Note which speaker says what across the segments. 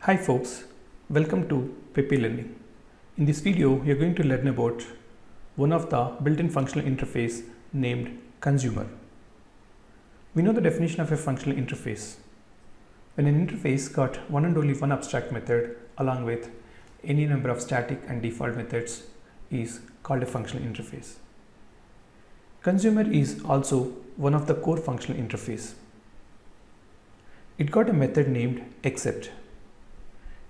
Speaker 1: Hi folks, welcome to Pepe Learning. In this video, we are going to learn about one of the built-in functional interface named consumer. We know the definition of a functional interface. When an interface got one and only one abstract method along with any number of static and default methods is called a functional interface. Consumer is also one of the core functional interface. It got a method named accept.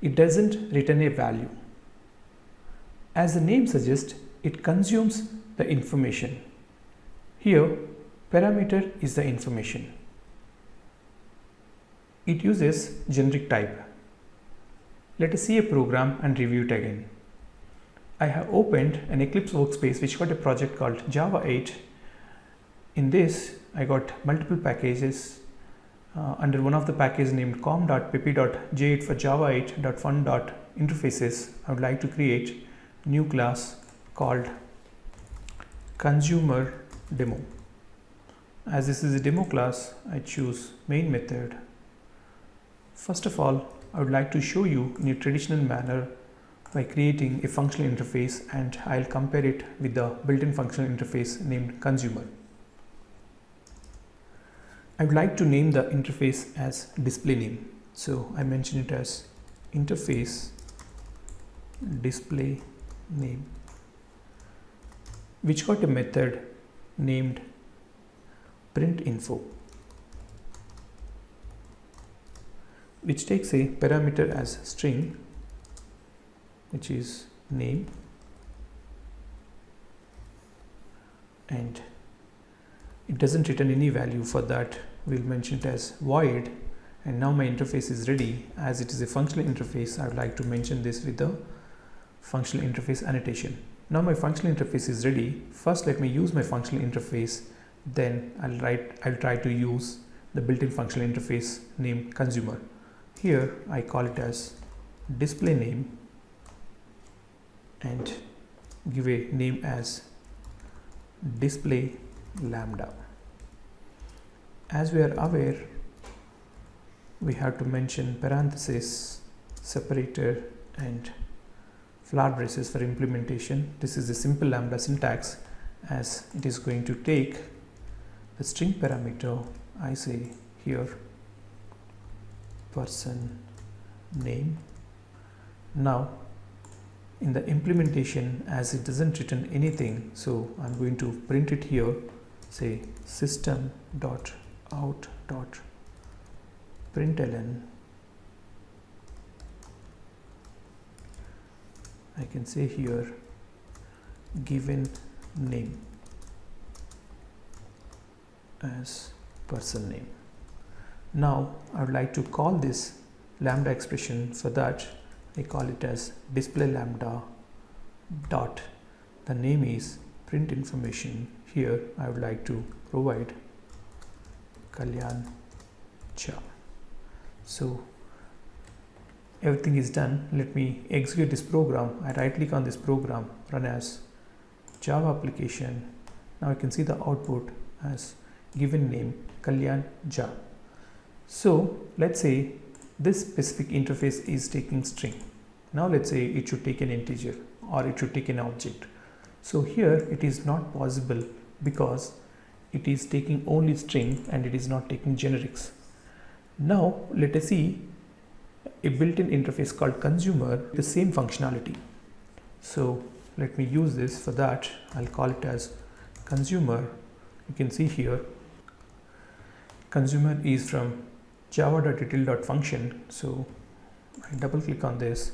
Speaker 1: It doesn't return a value. As the name suggests, it consumes the information. Here, parameter is the information. It uses generic type. Let us see a program and review it again. I have opened an Eclipse workspace which got a project called Java 8. In this, I got multiple packages. Under one of the packages named com.pepe.j8 for java8.fun.interfaces, I would like to create new class called consumer demo. As this is a demo class, I choose main method. First of all, I would like to show you in a traditional manner by creating a functional interface, and I'll compare it with the built-in functional interface named consumer. I would like to name the interface as display name. So I mention it as interface display name, which got a method named print info, which takes a parameter as string, which is name, and it doesn't return any value. For that, we'll mention it as void. And now my interface is ready. As it is a functional interface, I would like to mention this with the functional interface annotation. Now my functional interface is ready. First, let me use my functional interface. Then I'll try to use the built-in functional interface named consumer. Here I call it as display name and give a name as display lambda. As we are aware, we have to mention parenthesis, separator, and flower braces for implementation. This is a simple lambda syntax, as it is going to take the string parameter. I say here person name. Now in the implementation, as it doesn't return anything, so I'm going to print it here, say system.out.println. I can say here given name as person name. Now I would like to call this lambda expression. For that, I call it as display lambda dot, the name is print information. Here I would like to provide Kalyan Cha. So everything is done. Let me execute this program. I right click on this program, run as Java application. Now I can see the output as given name Kalyan Ja. So let's say this specific interface is taking string. Now let's say it should take an integer or it should take an object. So here it is not possible because it is taking only string and it is not taking generics. Now let us see a built-in interface called consumer, the same functionality. So let me use this. For that, I'll call it as consumer. You can see here consumer is from java.util.function. So I double click on this.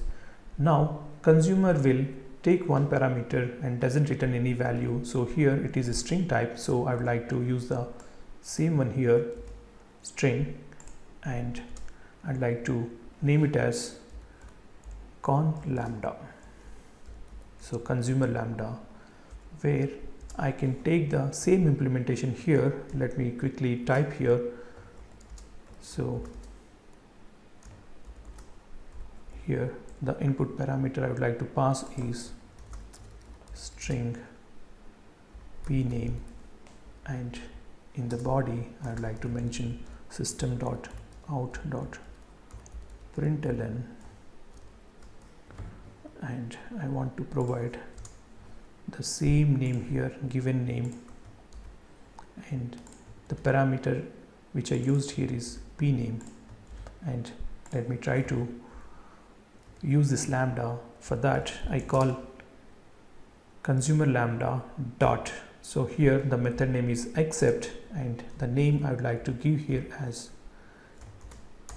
Speaker 1: Now consumer will take one parameter and doesn't return any value. So here it is a string type. So I would like to use the same one here, string, and I'd like to name it as con lambda. So consumer lambda, where I can take the same implementation here. Let me quickly type here. So here the input parameter I would like to pass is string p name, and in the body I would like to mention system.out.println and I want to provide the same name here, given name, and the parameter which I used here is pname. And let me try to use this lambda. For that I call consumer lambda dot. So here the method name is accept, and the name I would like to give here as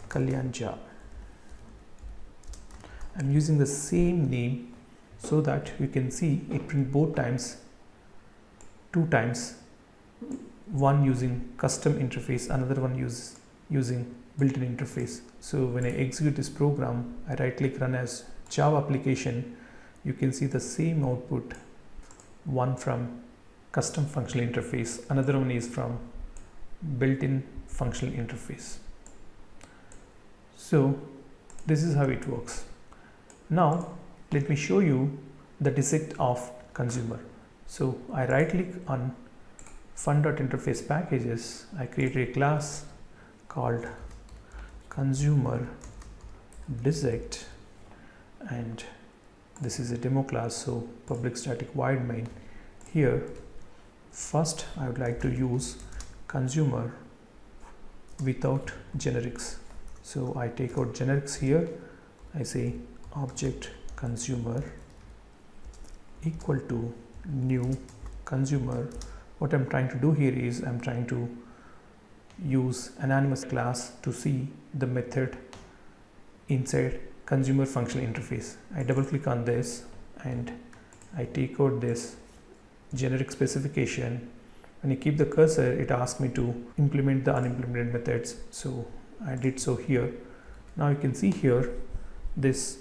Speaker 1: Kalyanja. I'm using the same name so that you can see it print both times, two times, one using custom interface, another one using built-in interface. So when I execute this program, I right click run as Java application, you can see the same output, one from custom functional interface, another one is from built-in functional interface. So this is how it works. Now let me show you the dissect of consumer. So I right click on fun.interface packages, I create a class called consumer dissect, and this is a demo class, so public static void main. Here first I would like to use consumer without generics. So I take out generics here, I say object consumer equal to new consumer. What I'm trying to do here is I'm trying to use anonymous class to see the method inside consumer functional interface. I double click on this and I take out this generic specification. When you keep the cursor, it asks me to implement the unimplemented methods, so I did so here. Now you can see here this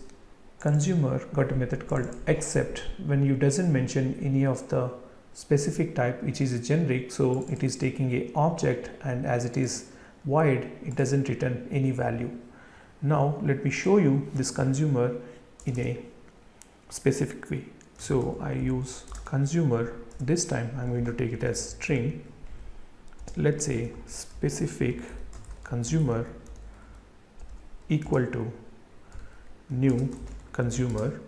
Speaker 1: consumer got a method called accept. When you doesn't mention any of the specific type, which is a generic, so it is taking a object, and as it is void, it doesn't return any value. Now let me show you this consumer in a specific way. So I use consumer, this time I'm going to take it as string. Let's say specific consumer equal to new consumer.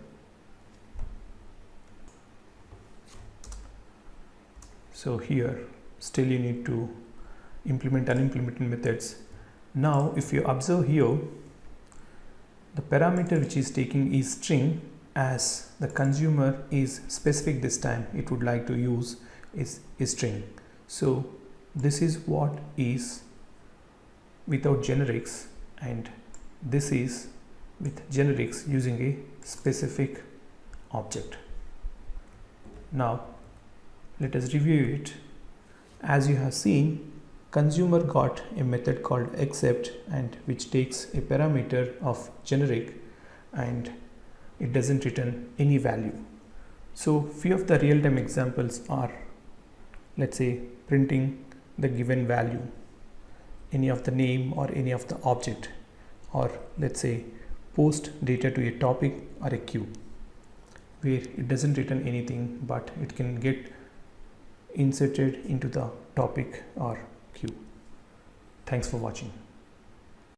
Speaker 1: So here still you need to implement unimplemented methods. Now if you observe here, the parameter which is taking is string, as the consumer is specific this time, it would like to use is string. So this is what is without generics, and this is with generics using a specific object. Now let us review it. As you have seen, consumer got a method called accept, and which takes a parameter of generic, and it doesn't return any value. So few of the real-time examples are, let's say, printing the given value, any of the name or any of the object, or let's say post data to a topic or a queue, where it doesn't return anything, but it can get inserted into the topic or queue. Thanks for watching.